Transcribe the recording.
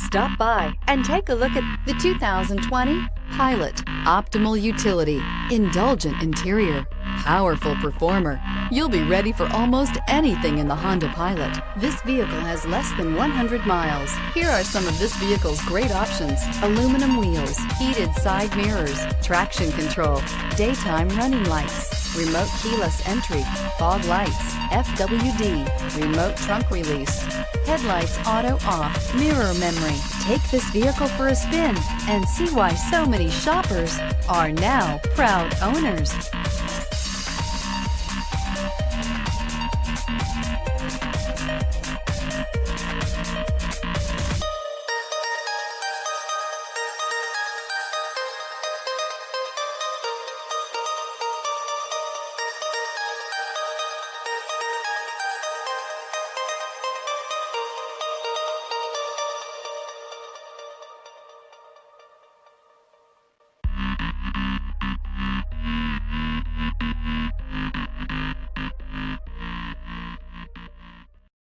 Stop by and take a look at the 2020 Pilot. Optimal utility, indulgent interior, powerful performer. You'll be ready for almost anything in the Honda Pilot. This vehicle has less than 100 miles. Here are some of this vehicle's great options: aluminum wheels, heated side mirrors, traction control, daytime running lights, remote keyless entry, fog lights, FWD, remote trunk release, headlights auto off, mirror memory. Take this vehicle for a spin and see why so many shoppers are now proud owners.